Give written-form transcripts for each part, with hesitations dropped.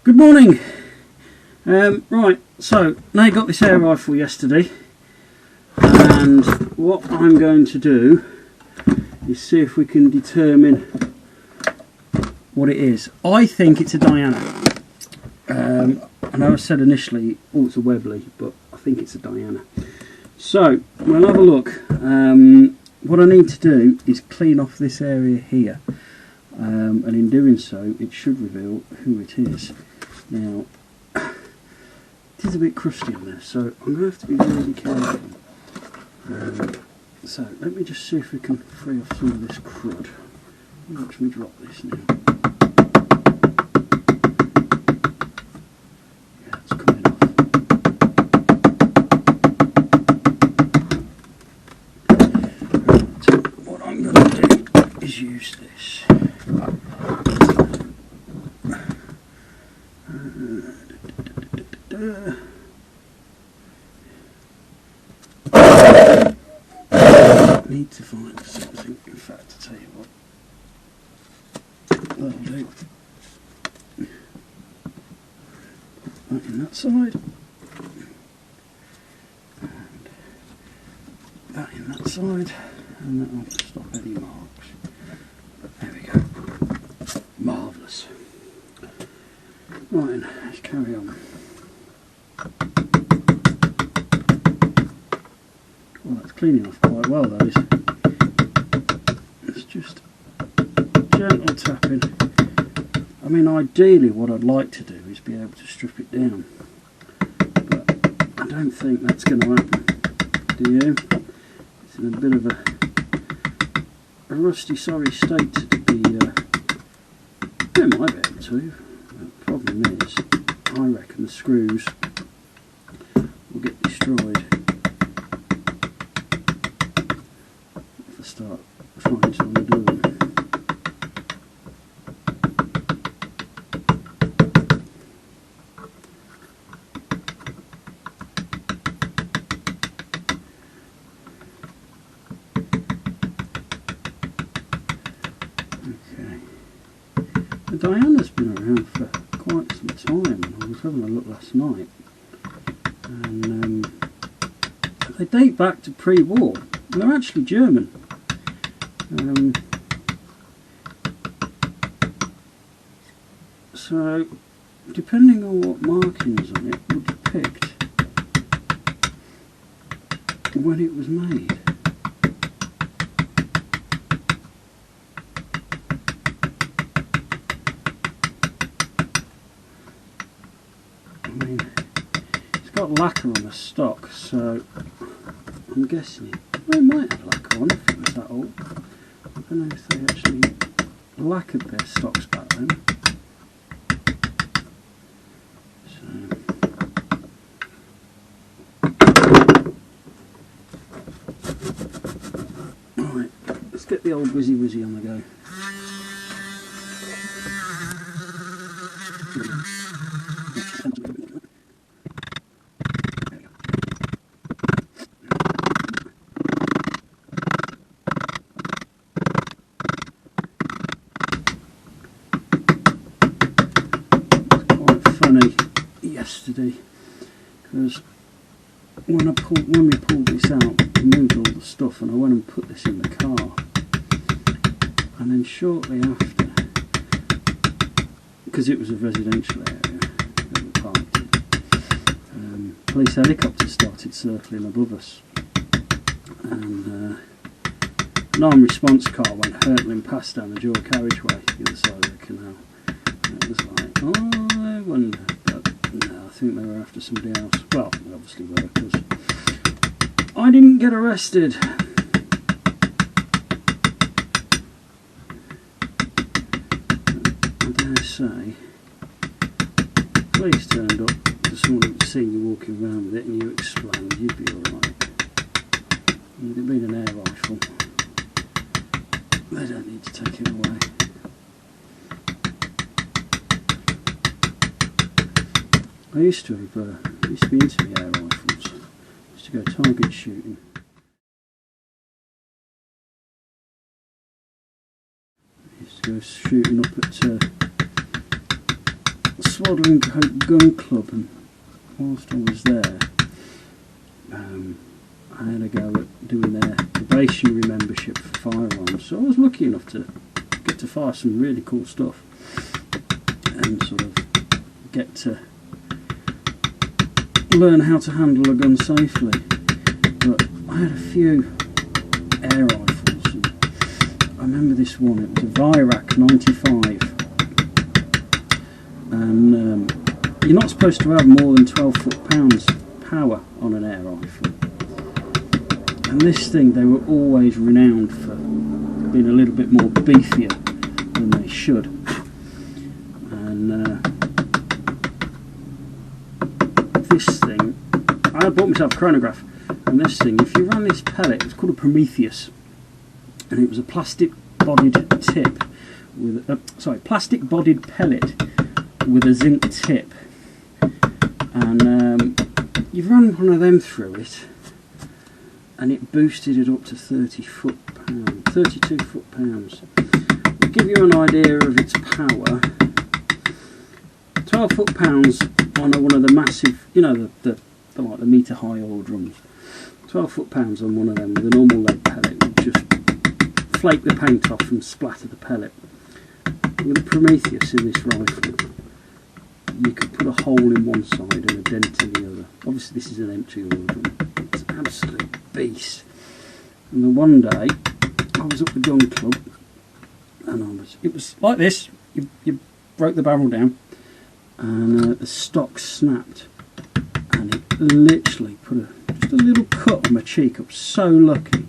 Good morning. Right, so they got this air rifle yesterday, and what I'm going to do is see if we can determine what it is. I think it's a Diana. I know I said initially, oh, it's a Webley, but I think it's a Diana. So we'll have a look. What I need to do is clean off this area here, and in doing so it should reveal who it is. Now, it is a bit crusty on there, so I'm going to have to be really careful. So let me just see if we can free off some of this crud. Watch me drop this now. Yeah, it's coming off. Right, so what I'm going to do is use this. Need to find something, in fact, to tell you what, that'll do. That in that side, and that in that side, and that will stop any marks. There we go. Marvellous. Right then, let's carry on. Well, that's cleaning off quite well, that is. It's just gentle tapping. I mean, ideally what I'd like to do is be able to strip it down, but I don't think that's going to happen. Do you? It's in a bit of a rusty, sorry state to be. I might be able to. The problem is, I reckon the screws will get destroyed if I start trying to undo them. Okay. The Diana's been around for quite some time. I was having a look last night, and they date back to pre-war. They're actually German. So, depending on what markings on it would depict when it was made. I mean, it's got lacquer on the stock, so I'm guessing they might have lacquer on if it was that old. I don't know if they actually lacquered their stocks back then. So, right, let's get the old Whizzy Wizzy on the go. Yesterday, because when we pulled this out, we moved all the stuff, and I went and put this in the car, and then shortly after, because it was a residential area that we parked in, police helicopters started circling above us, and an armed response car went hurtling past down the dual carriageway the other side of the canal, and it was like, oh, I wonder. I think they were after somebody else. Well, they obviously were, because I didn't get arrested. I dare say, police turned up to someone who'd seen you walking around with it and you explained, you'd be alright. If it'd been an air rifle, they don't need to take it away. I used to be into the air rifles. I used to go target shooting. I used to go shooting up at Swaddling Gun Club, and whilst I was there, I had a go at doing their probationary membership for firearms. So I was lucky enough to get to fire some really cool stuff and sort of get to learn how to handle a gun safely. But I had a few air rifles, and I remember this one. It was a Virak 95, and you're not supposed to have more than 12 foot-pounds power on an air rifle. And this thing, they were always renowned for being a little bit more beefier than they should. And this thing, I bought myself a chronograph, and this thing, if you ran this pellet, it was called a Prometheus, and it was a plastic-bodied tip with plastic-bodied pellet with a zinc tip, and you ran one of them through it, and it boosted it up to 32 foot-pounds. To give you an idea of its power, 12 foot-pounds on one of the massive, you know, the like the metre-high oil drums. 12 foot-pounds on one of them with a normal lead pellet would just flake the paint off and splatter the pellet. With a Prometheus in this rifle, you could put a hole in one side and a dent in the other. Obviously this is an empty oil drum. It's an absolute beast. And then one day I was at the gun club, and it was like this. You broke the barrel down, and the stock snapped, and it literally put just a little cut on my cheek. I was so lucky.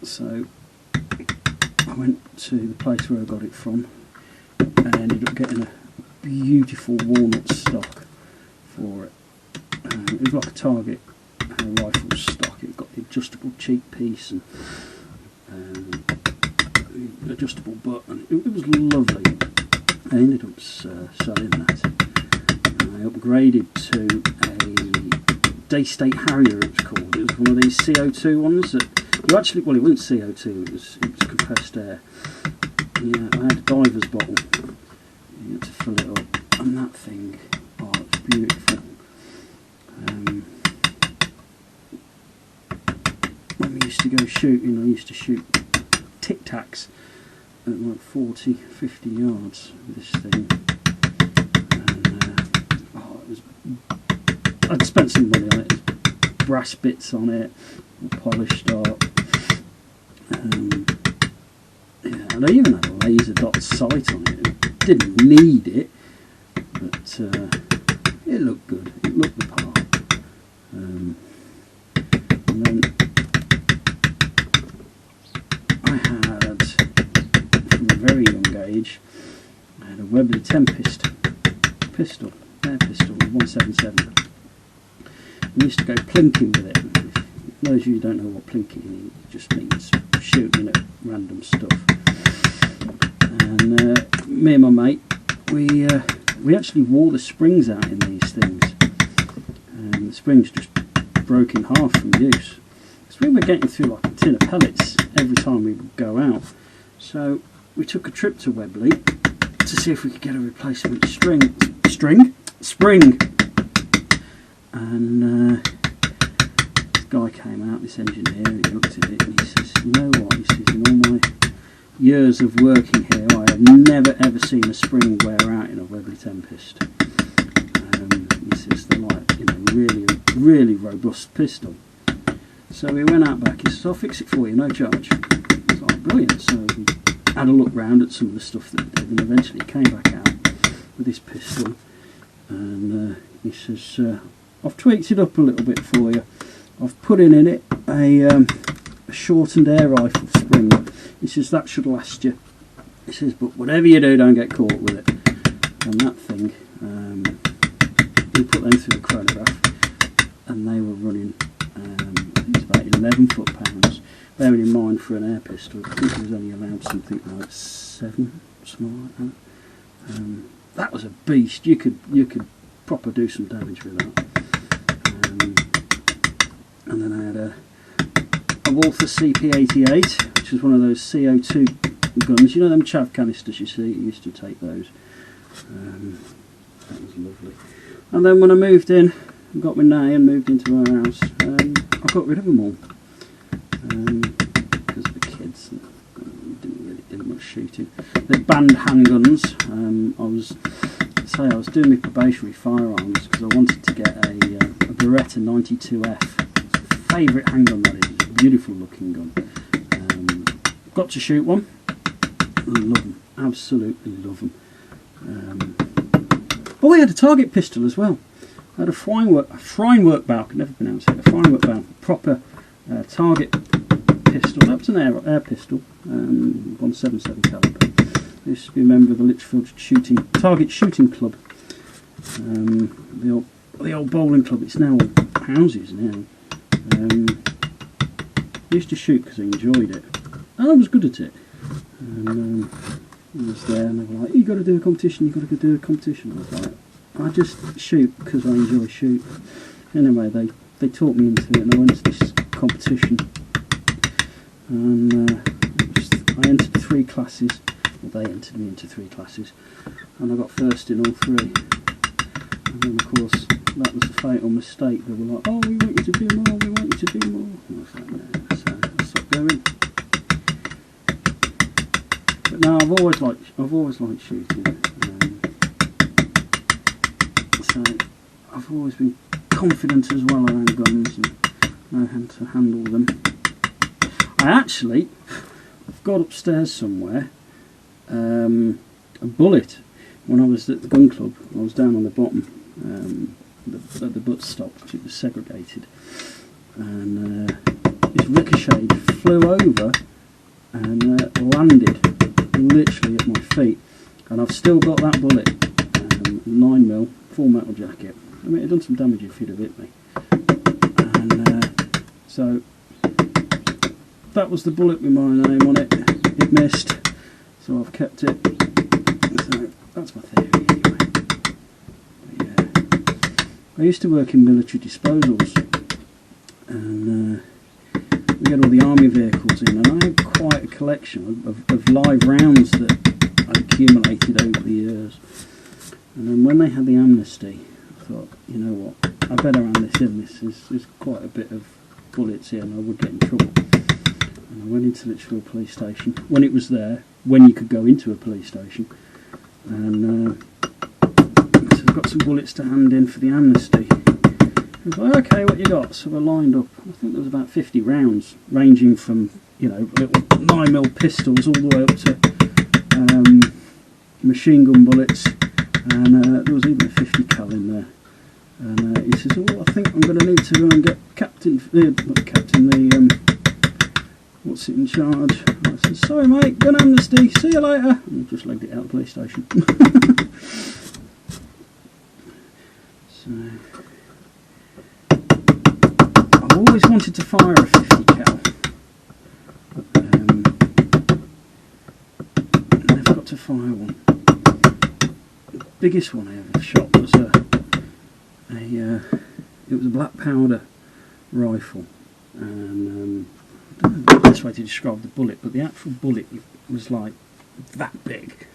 So I went to the place where I got it from, and ended up getting a beautiful walnut stock for it. It was like a Target rifle stock. It got the adjustable cheek piece and adjustable butt, and it was lovely. I ended up selling that. I upgraded to a Daystate Harrier, it was called. It was one of these CO2 ones that you actually, well, it wasn't CO2, it was compressed air. Yeah, I had a diver's bottle. You had to fill it up, and that thing, oh, it's beautiful. When we used to go shooting, I used to shoot Tic Tacs at like 40, 50 yards with this thing. And I'd spent some money on it. There's brass bits on it, polished up. Yeah, and I even had a laser dot sight on it. It didn't need it, but it looked good. It looked the part. And then I had, from a very young age, I had a Webley Tempest pistol, air pistol, 177. I used to go plinking with it. For those of you who don't know what plinking is, it just means shooting at random stuff. And me and my mate, we actually wore the springs out in these things, and the springs just broke in half from use. So we were getting through like a tin of pellets every time we would go out. So we took a trip to Webley to see if we could get a replacement spring. And this guy came out, this engineer, and he looked at it and he says, "You know what?" He says, "In all my years of working here, I have never ever seen a spring wear out in a Webley Tempest." He says, "They're like, you know, really robust pistol." So we went out back. He says, "I'll fix it for you, no charge." It's like brilliant. So we had a look round at some of the stuff that did, and eventually he came back out with this pistol, and he says, "I've tweaked it up a little bit for you. I've put in it a shortened air rifle spring." He says, "That should last you." He says, "But whatever you do, don't get caught with it." And that thing, we put them through the chronograph, and they were running, I think it's about 11 foot-pounds. Bearing in mind, for an air pistol, I think it was only allowed something like 7, something like that. That was a beast. You could proper do some damage with that. And then I had a Walther CP88, which was one of those CO2 guns. You know them chav canisters you see? You used to take those. That was lovely. And then when I moved in, got my nay and moved into our house, I got rid of them all because of the kids. Didn't really do much shooting. They banned handguns. I was doing my probationary firearms because I wanted to get a Beretta 92F. Favourite handgun that is. It's a beautiful looking gun. Got to shoot one. Love them. Absolutely love them. Oh, I had a target pistol as well. I had a Freinwerk bow. I can never pronounce it. A Freinwerk bow. Proper target pistol. That was an air pistol. 177 caliber. I used to be a member of the Lichfield Target Shooting Club. The old bowling club. It's now all houses now. I used to shoot because I enjoyed it. And I was good at it. And I was there and they were like, you got to do a competition, you got to do a competition. I was like, I just shoot because I enjoy shooting. Anyway, they taught me into it and I went to this competition. And I entered 3 classes. Well, they entered me into 3 classes. And I got first in all 3. And then, of course, that was a fatal mistake. They were like, oh, we want you to do more, we want you to do more. And I was like, no. So I stopped going. But no, I've always liked shooting. So I've always been confident as well around guns and know how to handle them. I've got upstairs somewhere a bullet. When I was at the gun club, I was down on the bottom, at the butt stop, because it was segregated, and this ricocheted, flew over and landed literally at my feet, and I've still got that bullet, 9mm, full metal jacket. I mean, it had done some damage if you'd have hit me, and so that was the bullet with my name on it. It missed, so I've kept it. So that's my theory anyway. But yeah, I used to work in military disposals, and we had all the army vehicles in, and I had quite a collection of live rounds that I'd accumulated over the years. And then when they had the amnesty, I thought, you know what, I better hand this in. There's quite a bit of bullets here, and I would get in trouble. And I went into Lichfield Police Station when it was there, when you could go into a police station, and so I've got some bullets to hand in for the amnesty. I was like, okay, what you got? So I lined up, I think there was about 50 rounds, ranging from, you know, little 9mm pistols all the way up to machine gun bullets, and there was even a 50 cal in there. And he says, oh, I think I'm going to need to go and get what's it in charge? I said, sorry mate, gun amnesty, see you later. And I just legged it out of the police station. So I've always wanted to fire a 50 cal. Never got to fire one. The biggest one I ever shot was it was a black powder rifle, and I don't know the best way to describe the bullet, but the actual bullet was like that big.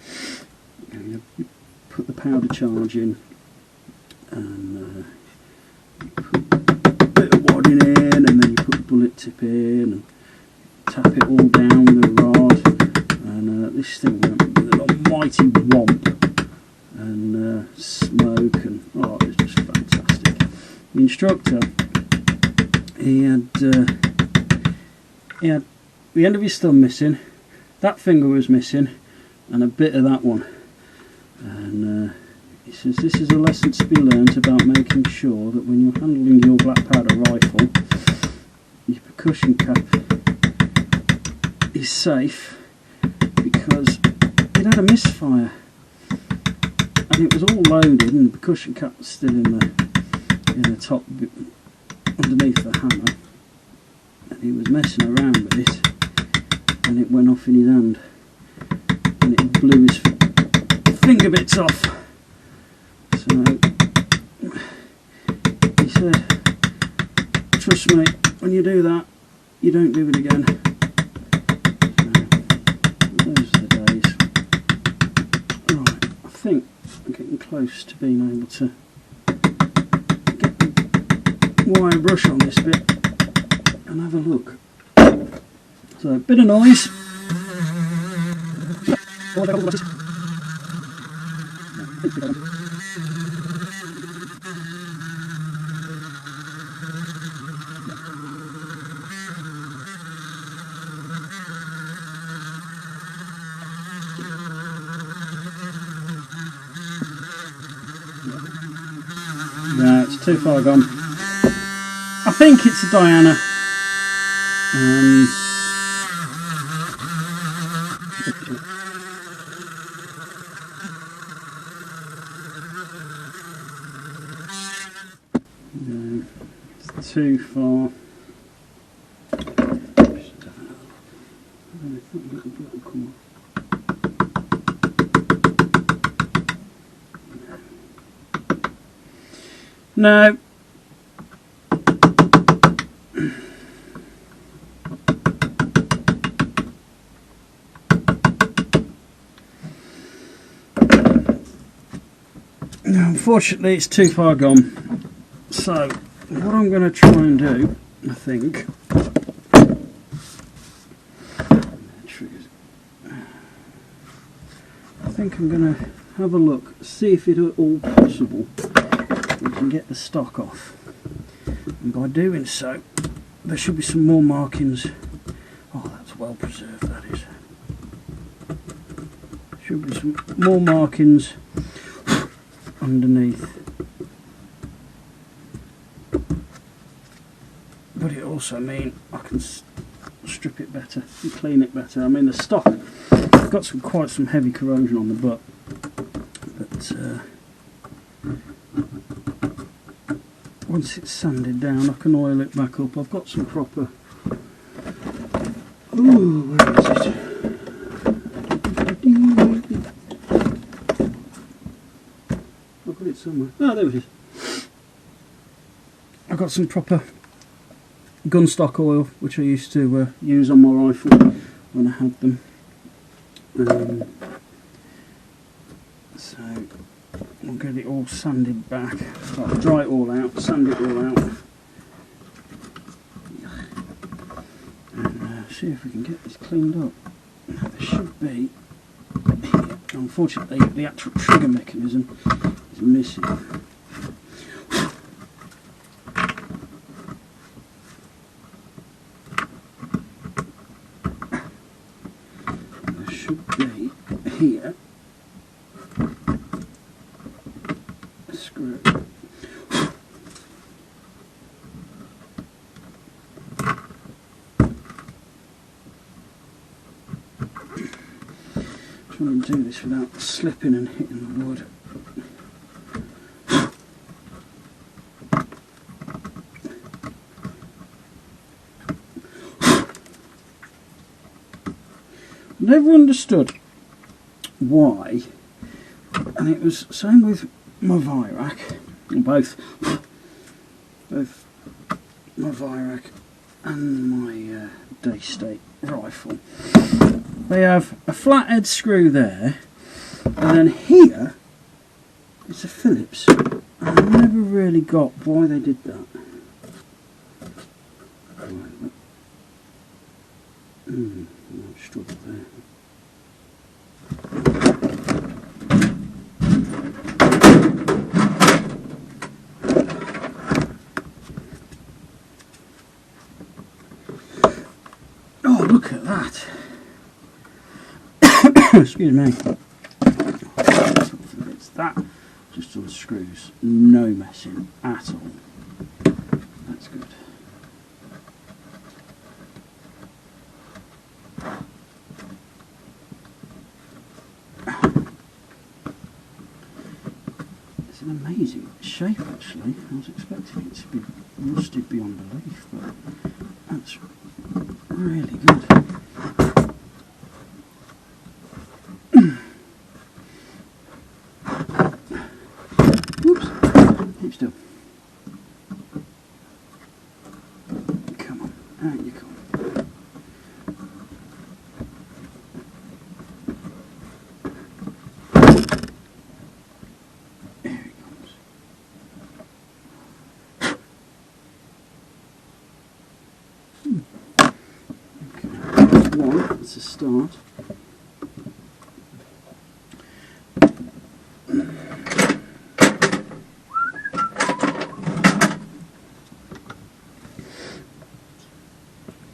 You put the powder charge in, and you put a bit of wadding in, and then you put the bullet tip in, and tap it all down with a rod, and this thing went with an almighty whomp, and smoke, and oh, it was just fantastic. The instructor, he had the end of his thumb missing, that finger was missing, and a bit of that one. And he says this is a lesson to be learnt about making sure that when you're handling your black powder rifle, your percussion cap is safe, because it had a misfire and it was all loaded and the percussion cap was still in the top underneath the hammer, and he was messing around with it and it went off in his hand and it blew his finger bits off. So he said, trust me, when you do that, you don't do it again. So those are the days. Right, I think I'm getting close to being able to get the wire brush on this bit and have a look. So a bit of noise. No, it's too far gone. I think it's a Diana. No, it's too far. No. Unfortunately, it's too far gone. So, what I'm going to try and do, I think, I'm going to have a look, see if it at all possible we can get the stock off. And by doing so, there should be some more markings. Oh, that's well preserved, that is. Should be some more markings underneath. But it also means I can strip it better and clean it better. I mean, the stock, I've got quite some heavy corrosion on the butt, but once it's sanded down I can oil it back up. I've got some proper, ooh, where is it? I've got it somewhere. Oh, there it is. I've got some proper gun stock oil which I used to use on my rifle when I had them. So I'll get it all sanded back. So I'll dry it all out, sand it all out, and see if we can get this cleaned up. Now, there should be here. Unfortunately, the actual trigger mechanism is missing. Here, a screw. Trying to do this without slipping and hitting the wood. Never understood why, and it was same with my Virak, both my Virak and my Daystate rifle. They have a flathead screw there, and then here it's a Phillips. And I never really got why they did that. I've struggled there. Oh, look at that. Excuse me. It's that. Just unscrews. No messing at all. That's good. It's an amazing shape actually. I was expecting it to be rusted beyond belief, but that's really good. Whoops. Keep still. Come on, out you come. one. That's a start.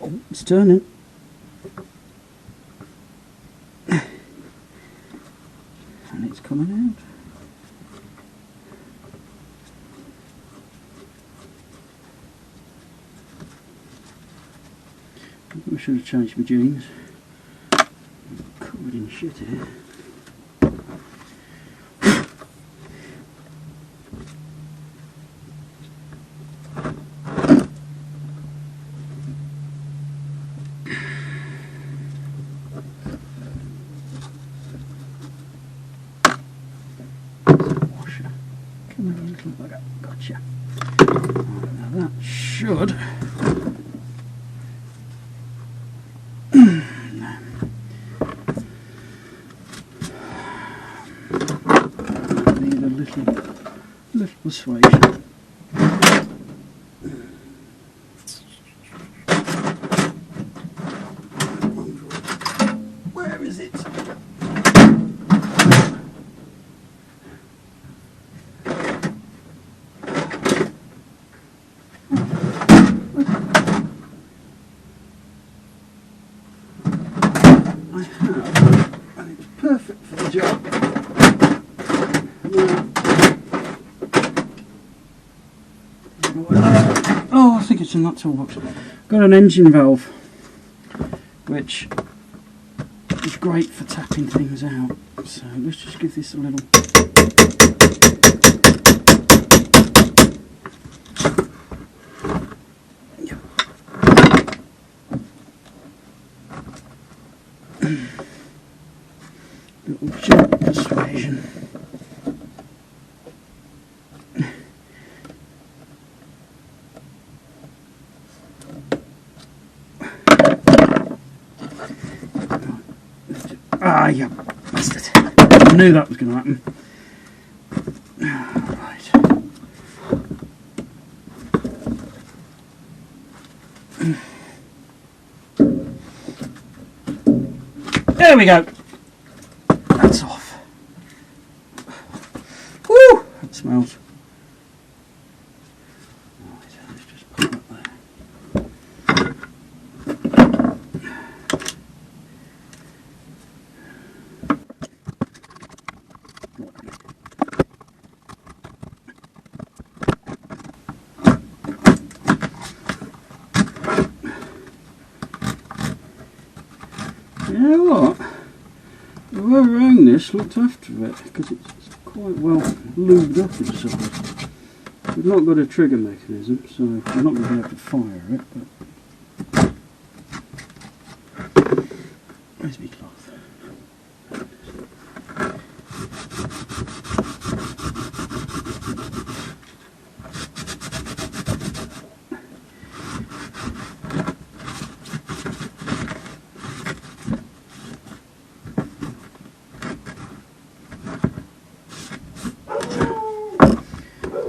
Oh, it's turning. And it's coming out. I should have changed my jeans. I'm covered in shit here. Washer. Come on, you little bugger. Gotcha. Right, now that should. Need a little persuasion. Where is it? I have, and it's perfect for the job. Oh, I think it's in that toolbox. Got an engine valve, which is great for tapping things out. So let's just give this a little. Yep. Little gentle persuasion. Ah, you bastard. I knew that was going to happen. Right. There we go. That's off. Woo! It smells. Right, let's just put that there. You know what? Whoever owned this looked after it because it's quite well lubed up inside. We've not got a trigger mechanism, so we're not going to be able to fire it. But where's my cloth?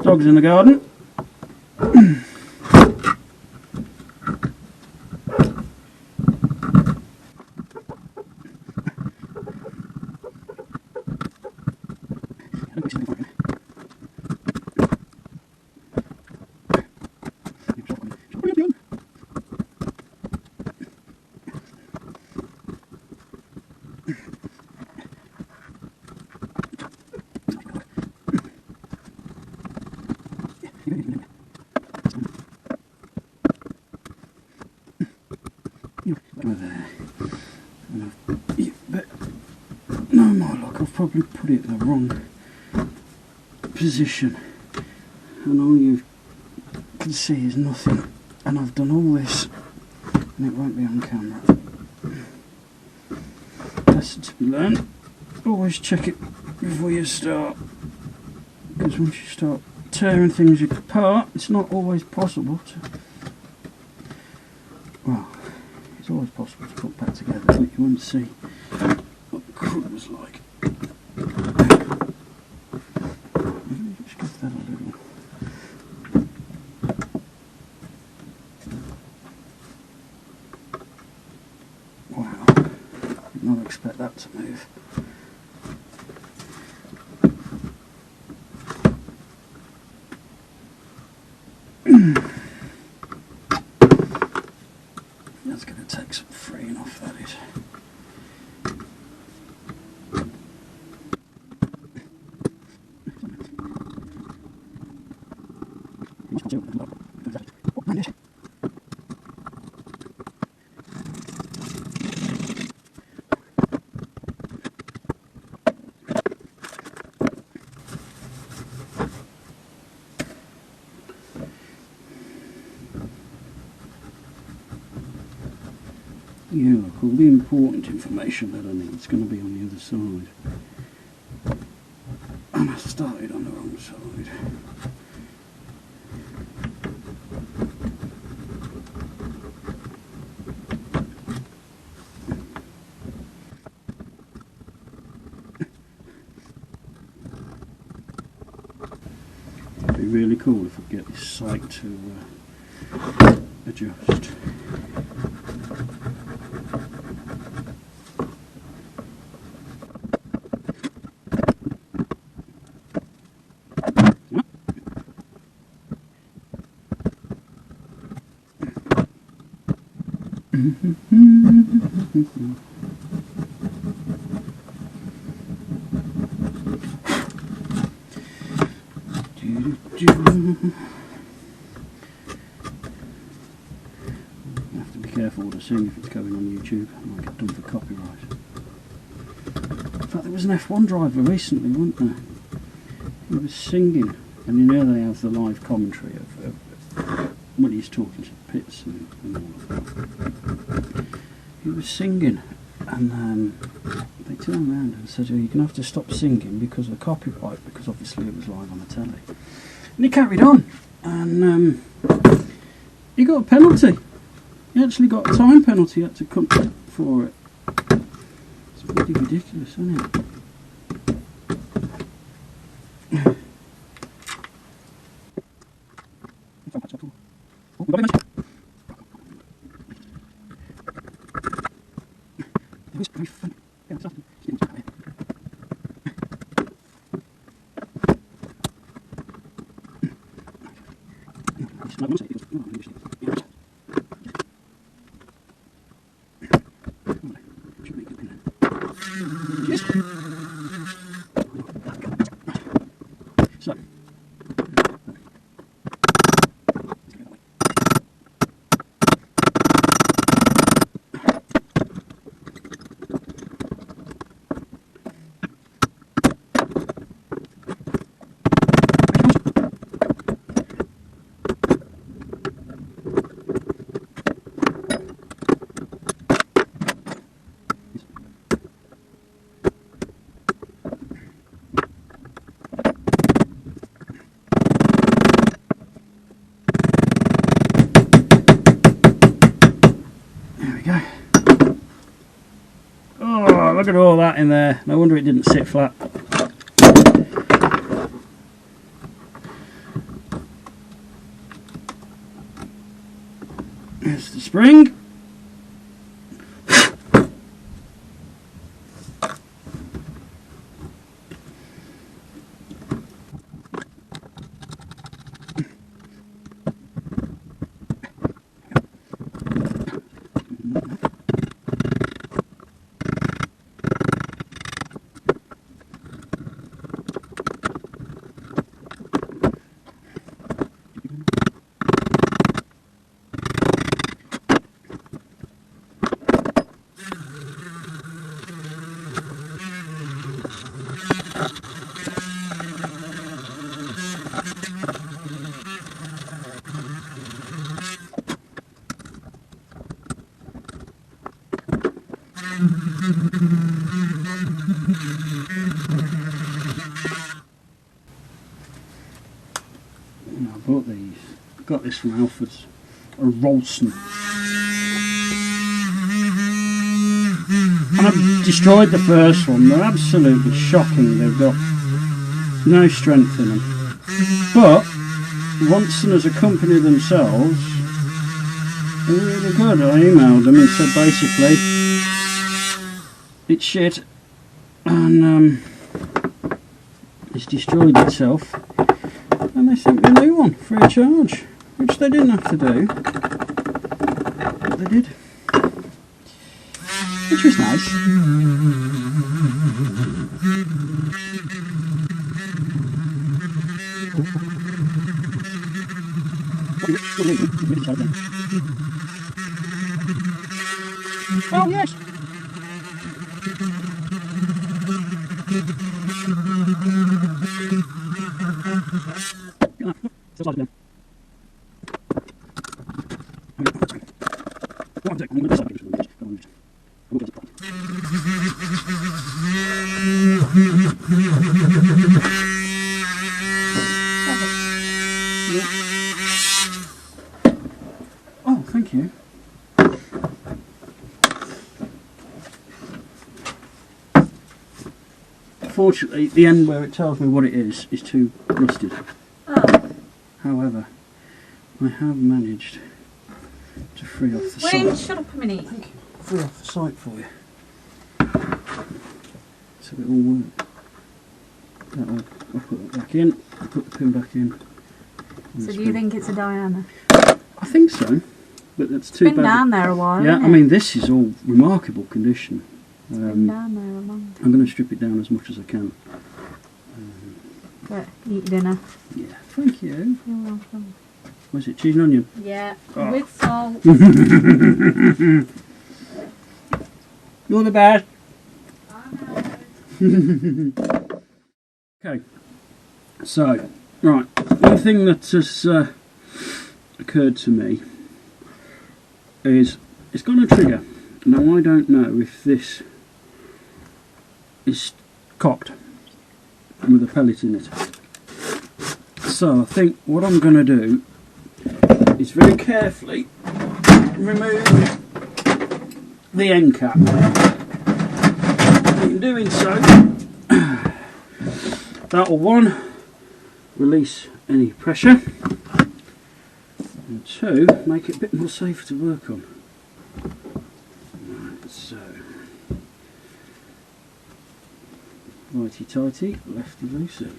Dogs in the garden. But no more luck, I've probably put it in the wrong position, and all you can see is nothing, and I've done all this and it won't be on camera. Lesson to be learned: always check it before you start, because once you start tearing things apart, it's not always possible to, well, it's always possible to put back together, but you want to see what the crud was like. Just give that a little. Wow. to move. That's going to take some freeing off, that is. Yeah, look, all the important information that I need is going to be on the other side. And I started on the wrong side. It'd be really cool if I get this sight to adjust. I have to be careful what I sing if it's going on YouTube. I might get done for copyright. In fact, there was an F1 driver recently, wasn't there? He was singing, and you know they have the live commentary of when he's talking to the pits and all of that. He was singing, and they turned around and said, "Oh, you're going to have to stop singing because of copyright," because obviously it was live on the telly. And he carried on, and he got a penalty. He actually got a time penalty. He had to come for it. It's bloody ridiculous, isn't it? So, look at all that in there. No wonder it didn't sit flat. There's the spring. I bought these. Got this from Alfred's. A Rolson. And I've destroyed the first one. They're absolutely shocking. They've got no strength in them. But Rolson as a company themselves are really good. I emailed them and said basically it's shit and it's destroyed itself, and they sent me a new one free of charge, which they didn't have to do, but they did, which was nice. Oh yes. Oh, thank you. Fortunately, the end where it tells me what it is too rusted. Oh. However, I have managed to free off the Wayne, site. shut up a minute. Thank you. Free off the site for you. So it all worked. That way, I'll put that back in, I'll put the pin back in. So do you think it's a Diana? I think so, but that's too Been bad. down there a while, Yeah, hasn't I mean this is all remarkable condition. Been down there a long time. I'm going to strip it down as much as I can. But eat dinner. Yeah, thank you. You're welcome. Was it cheese and onion? Yeah, Oh. with salt. You're the best. Okay, so, right, one thing that has occurred to me is it's got a trigger. Now I don't know if this is cocked with a pellet in it. So I think what I'm going to do is very carefully remove the end cap. In doing so, that will, one, release any pressure, and two, make it a bit more safe to work on. Right, so, righty tighty, lefty loosey.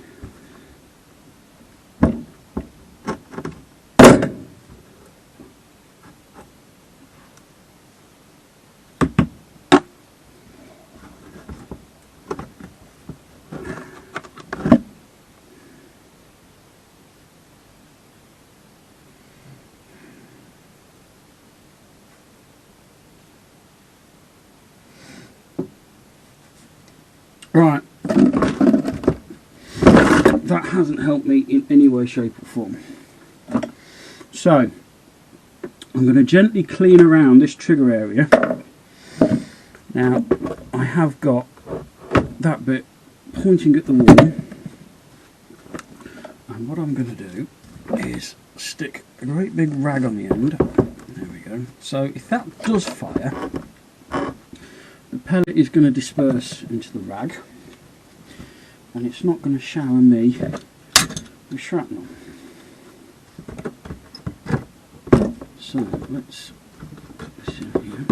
Right, that hasn't helped me in any way, shape or form. So, I'm going to gently clean around this trigger area. Now, I have got that bit pointing at the wall. And what I'm going to do is stick a great big rag on the end. There we go. So, if that does fire, the pellet is going to disperse into the rag, and it's not going to shower me with shrapnel. So let's put this in here.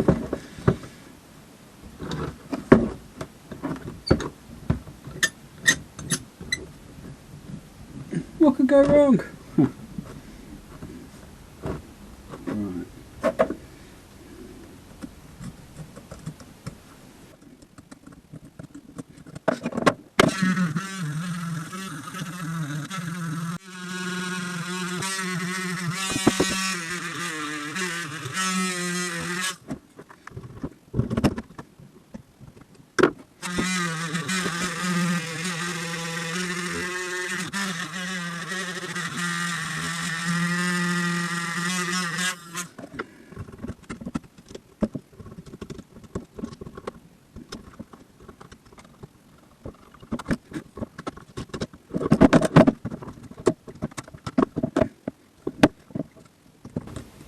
What could go wrong? Huh. Right.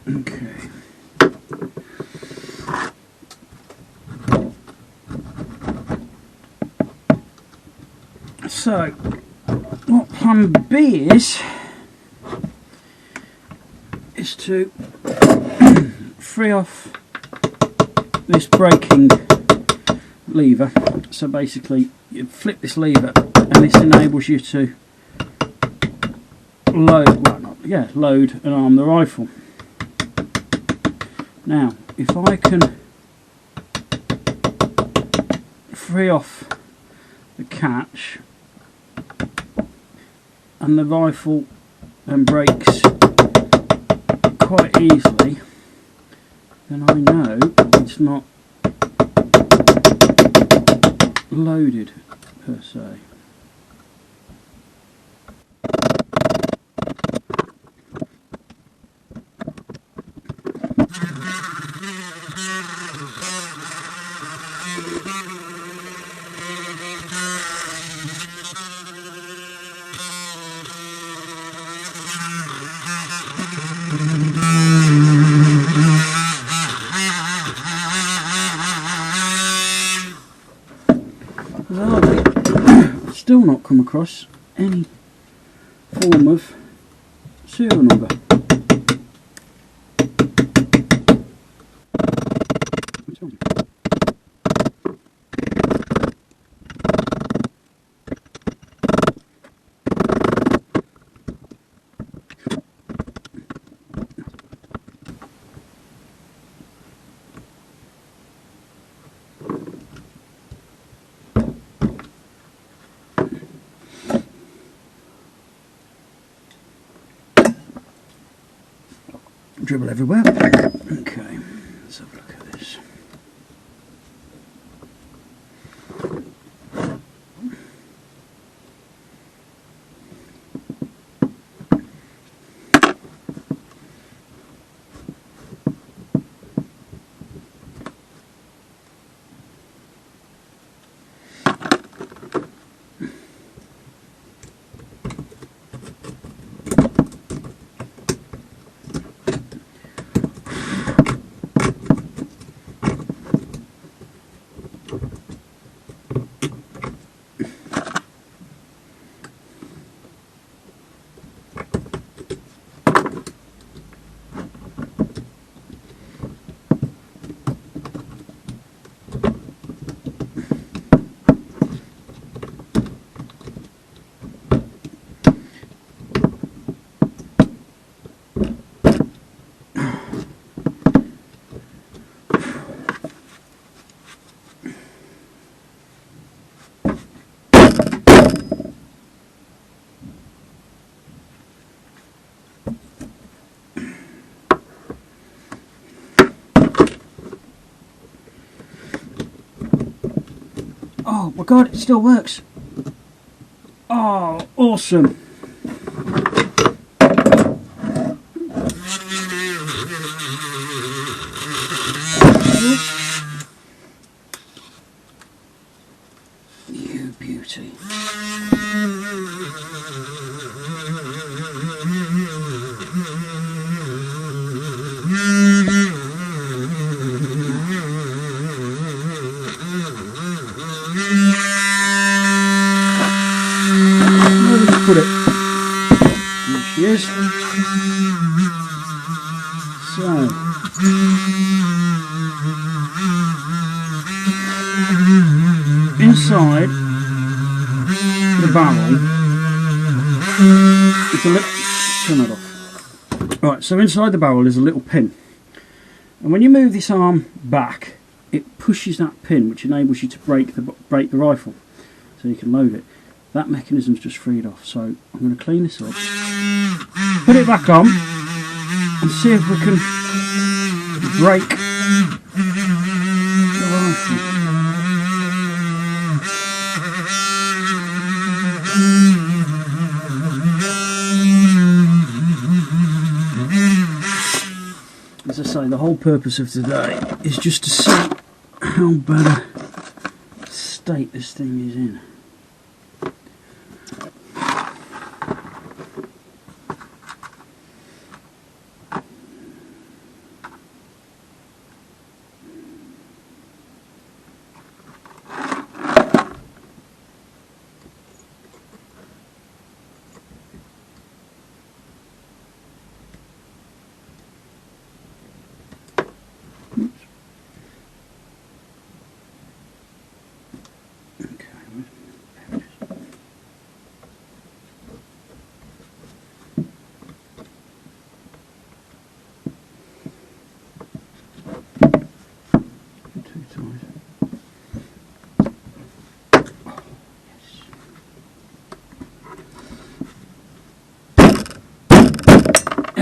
Okay. So, what plan B is to free off this braking lever. So basically you flip this lever and this enables you to load and arm the rifle. Now if I can free off the catch and the rifle then breaks quite easily, then I know it's not loaded per se. I've still not come across any form of serial number. Dribble everywhere. Okay, let's have a look at this. Oh my god, it still works. Oh, awesome. You beauty. Put it. There she is. So. Inside the barrel, it's a little. Turn it off. Right, so inside the barrel is a little pin. And when you move this arm back, it pushes that pin, which enables you to break the rifle. So you can load it. That mechanism's just freed off, so I'm going to clean this up, put it back on, and see if we can break the rifle. As I say, the whole purpose of today is just to see how bad a state this thing is in.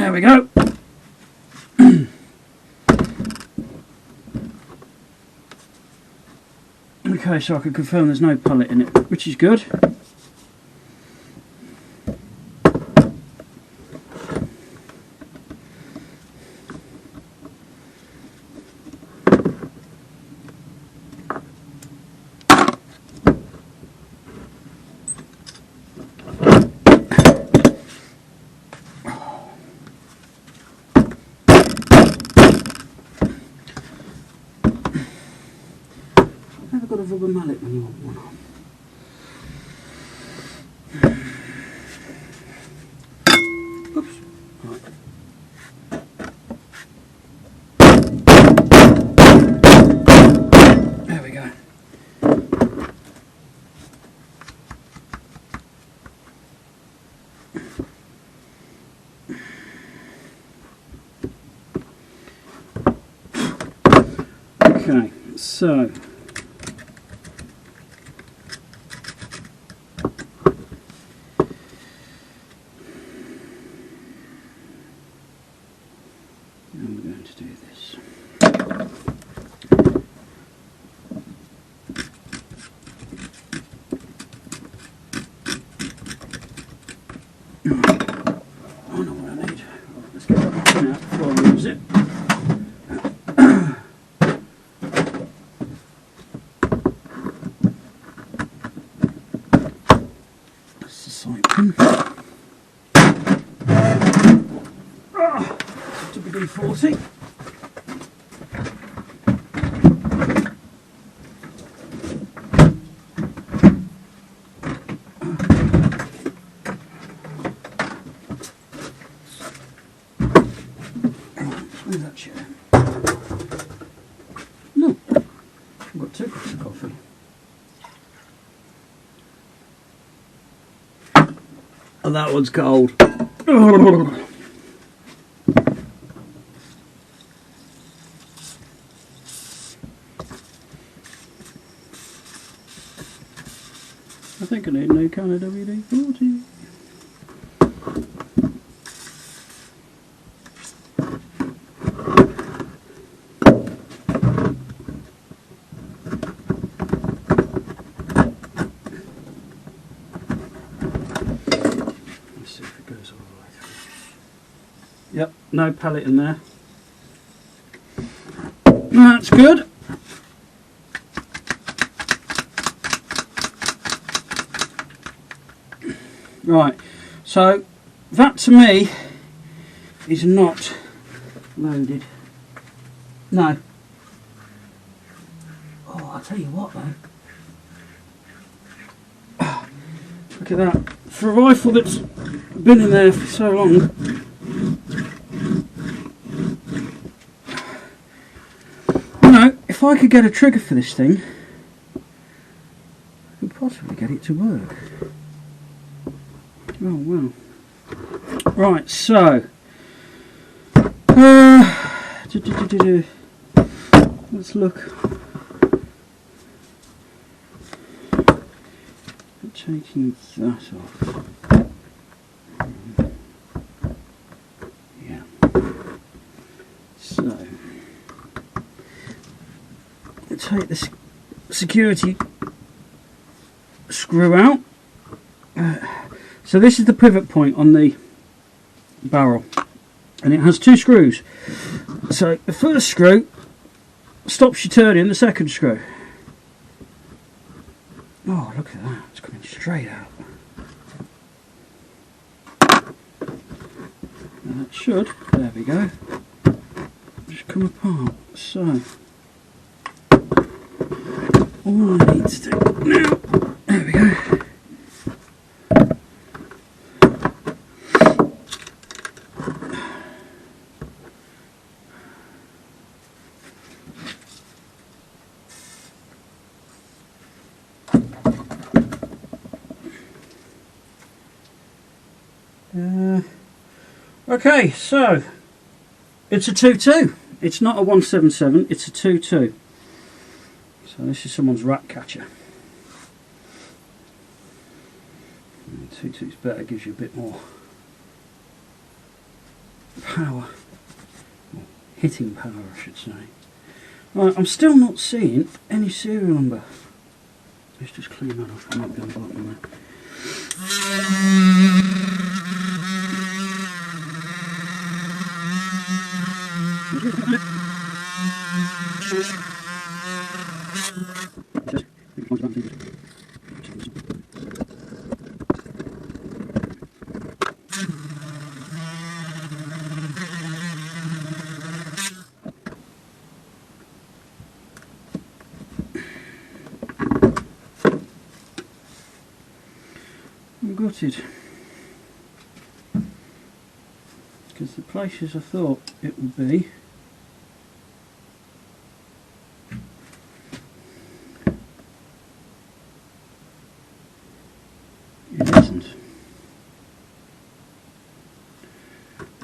There we go. Okay, so I can confirm there's no pellet in it, which is good. Never got a rubber mallet when you want one on. Oops. Right. There we go. Okay, so I'm going to do this. I know what I need. Right, let's get that one out before I lose it. That's the sight pin. WD-40. Where's that chair? No, I've got 2 cups of coffee. Oh, that one's cold. I think I need a new kind of WD-40. Let's see if it goes all the way through. Yep, no pellet in there. That's good. Right, so that to me is not loaded. No. Oh, I'll tell you what though. Look at that. For a rifle that's been in there for so long. You know, if I could get a trigger for this thing, I could possibly get it to work. Oh well. Right, so let's look at taking that off. Yeah. So let's take this security screw out. So this is the pivot point on the barrel, and it has 2 screws. So the first screw stops you turning the second screw. Oh, look at that, it's coming straight out. Now that should, there we go, just come apart. So all I need to do now, there we go. Okay, so it's a 2.2. It's not a 177, it's a 2.2. So this is someone's rat catcher. 2.2 is better, gives you a bit more power, or hitting power I should say. Right, I'm still not seeing any serial number. Let's just clean that off. I might be on the bottom there. I'm gutted because the places I thought it would be it isn't.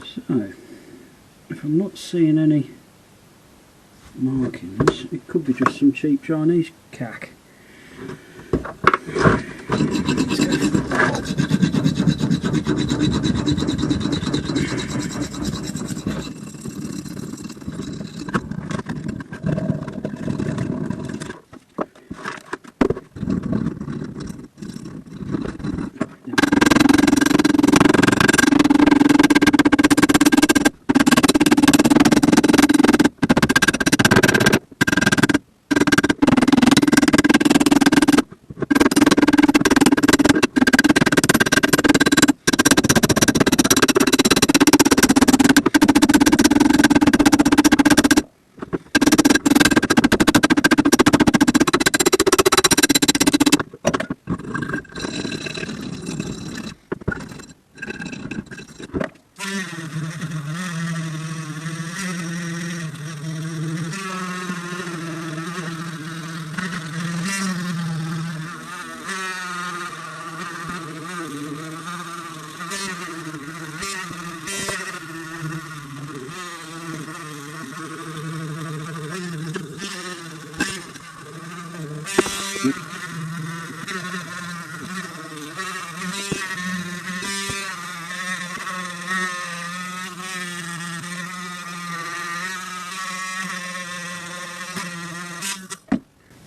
So if I'm not seeing any markings, it could be just some cheap Chinese cack.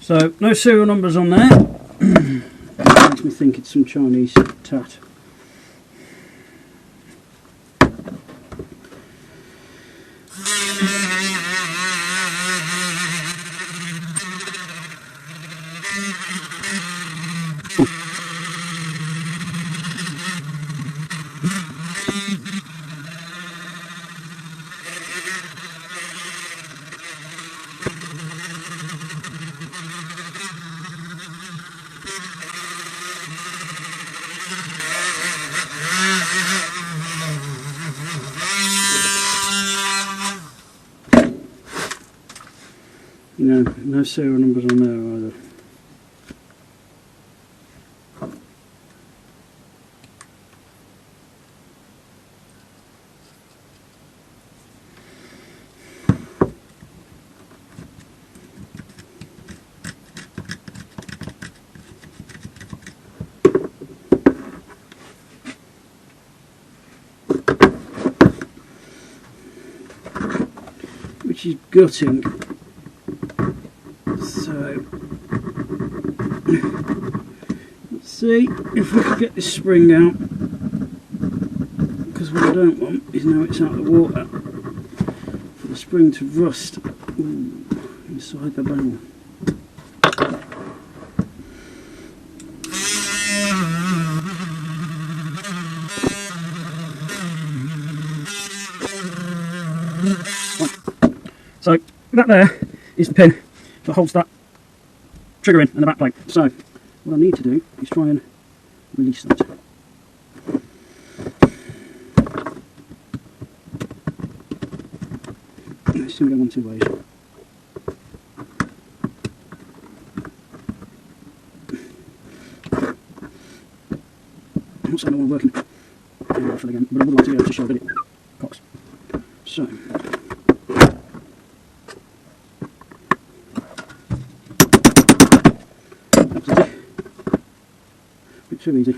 So no serial numbers on there. Makes me think it's some Chinese tat. No serial numbers on there either. Which is gutting. So let's see if we can get this spring out, because what I don't want is, now it's out of the water, for the spring to rust inside the barrel. So that there is the pin that holds that trigger in and the back plate. So what I need to do is try and release that. It's going to go one two ways. I'm not saying I want to work in rifle again, but I would like to be able to show that it cocks. So too easy.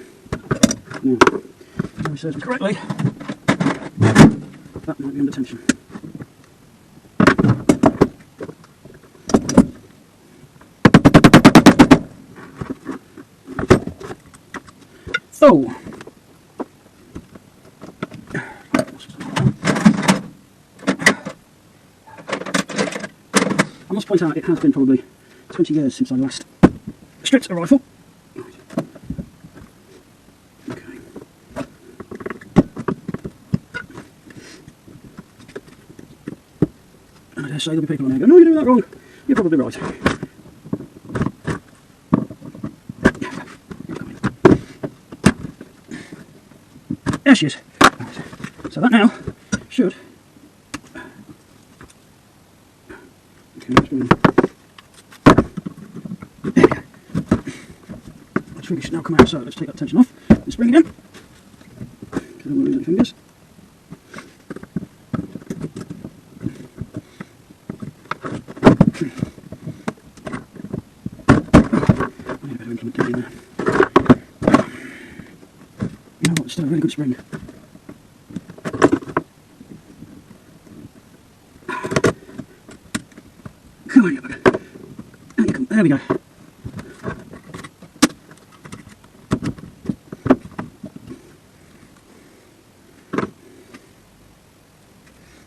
Now, if it serves me correctly, that might be under tension. Oh! I must point out it has been probably 20 years since I last stripped a rifle. Okay. And I dare say there'll be people on there going, no, you're doing that wrong. You're probably right. There she is. So that now should. Okay, let's go in. There we go. The trigger should now come out, so let's take that tension off. Let's bring it in. Okay, don't want to lose any fingers. I need a better implement to get in there. You know what, it's still a really good spring. Come on, you bugger. Out you come. There we go. As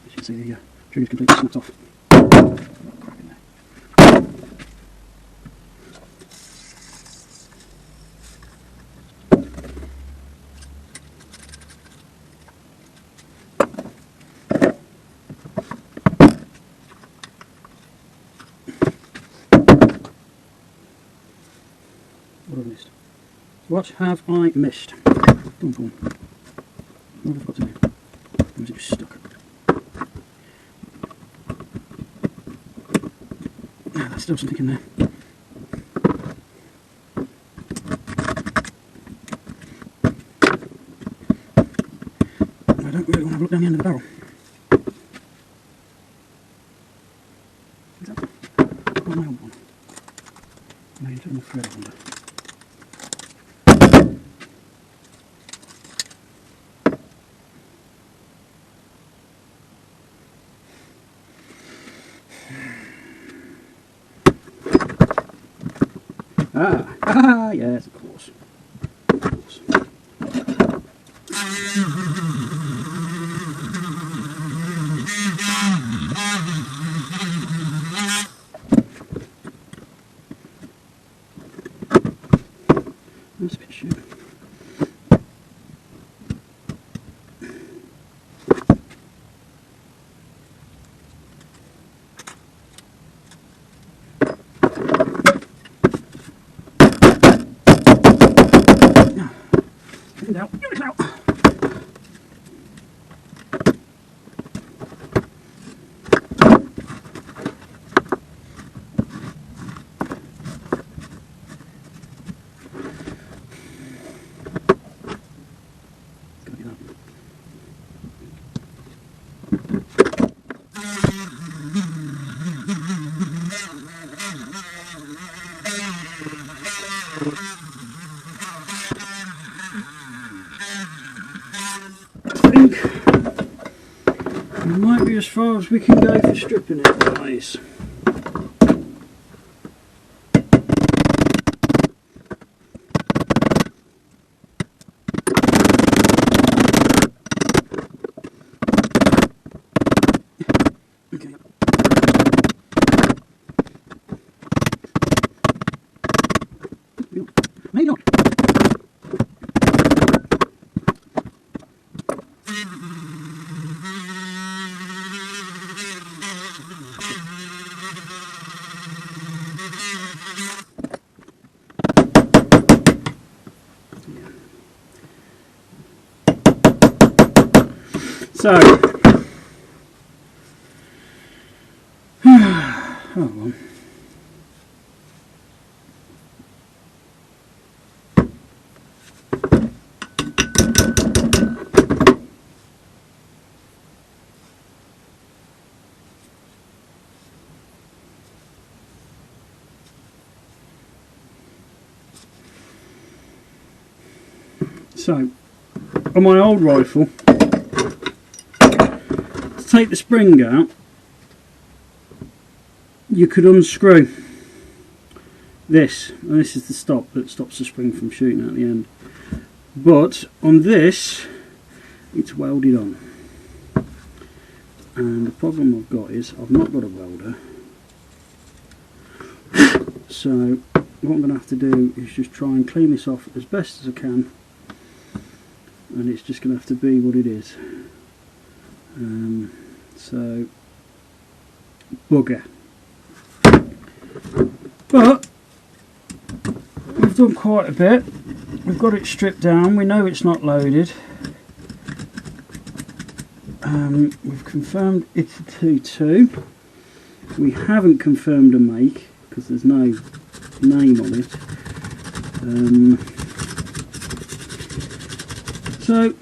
you can see, the trigger's completely snapped off. Crap in there. What have I missed? What have I missed? Come on. What have I got to do? Or is it just stuck? Ah, there's still something in there. I don't really want to have a look down the end of the barrel. Is that my old one? My internal thread, I wonder. Yes, of course. Of course. That's a bit shit. Out. Get it out. Gotta get up. I think it might be as far as we can go for stripping it, guys. Okay. Maybe not. So, oh well. So, on my old rifle, take the spring out, you could unscrew this, and this is the stop that stops the spring from shooting out the end. But on this, it's welded on. And the problem I've got is I've not got a welder. So what I'm going to have to do is just try and clean this off as best as I can. And it's just going to have to be what it is. So, bugger. But we've done quite a bit. We've got it stripped down. We know it's not loaded. We've confirmed it's a 2.2. We haven't confirmed a make because there's no name on it. So,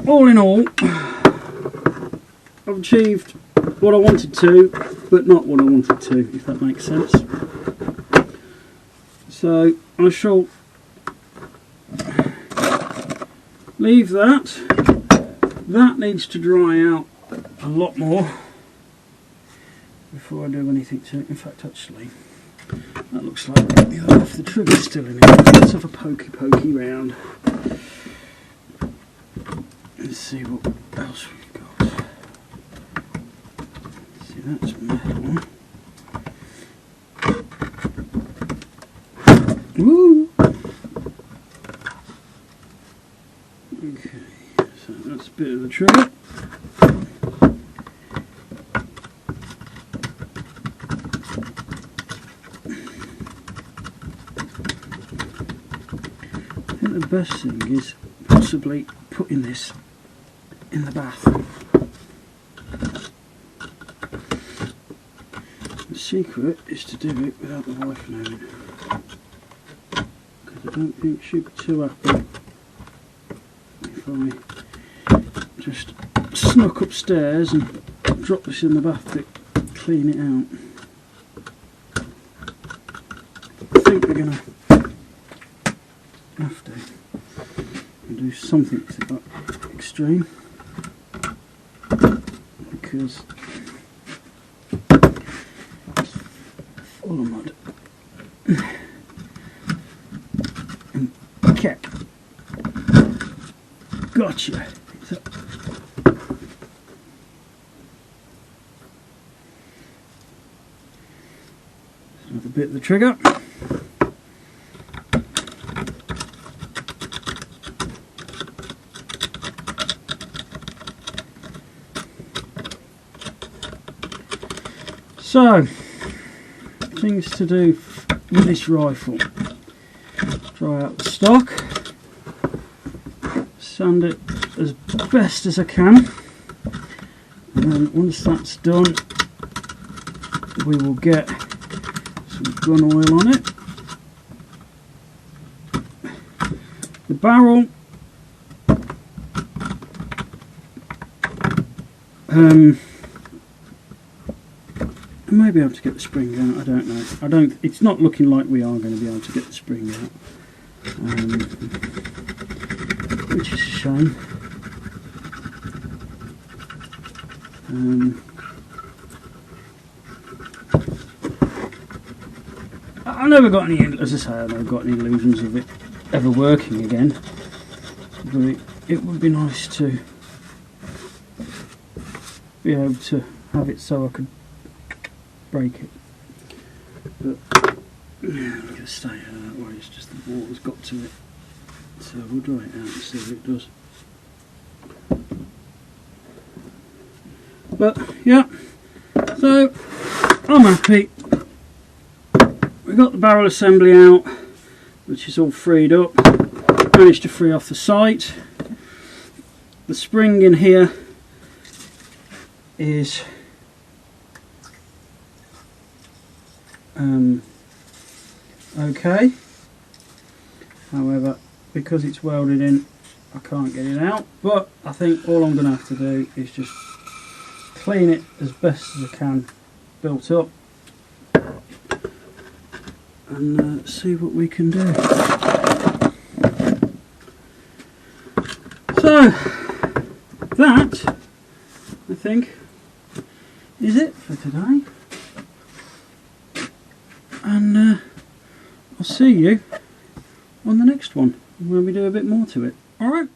all in all, I've achieved what I wanted to, but not what I wanted to, if that makes sense. So, I shall leave that. That needs to dry out a lot more before I do anything to it. In fact, actually, that looks like the other half of the trigger's still in it. Let's have a pokey round. Let's see what else we've got. See, that's metal. Woo! Okay, so that's a bit of the trigger. I think the best thing is possibly putting this in the bath. The secret is to do it without the wife knowing, because I don't think she'd be too happy if I just snuck upstairs and drop this in the bath to clean it out. I think we're going to have to do something to that extreme, because it's full of mud. And keck. Gotcha. So, another bit of the trigger. So, things to do with this rifle: dry out the stock, sand it as best as I can, and then once that's done, we will get some gun oil on it. The barrel, I may be able to get the spring out, I don't know. It's not looking like we are going to be able to get the spring out. Which is a shame. I never got any, as I say, I never got any illusions of it ever working again. But it would be nice to be able to have it so I could break it. But I'm going to stay out of that way, it's just the water's got to it. So we'll dry it out and see what it does. But yeah, so I'm happy. We got the barrel assembly out, which is all freed up. Managed to free off the sight. The spring in here is okay. However, because it's welded in, I can't get it out. But I think all I'm going to have to do is just clean it as best as I can, built up, and see what we can do. So that, I think, is it for today. And I'll see you on the next one when we do a bit more to it. Alright?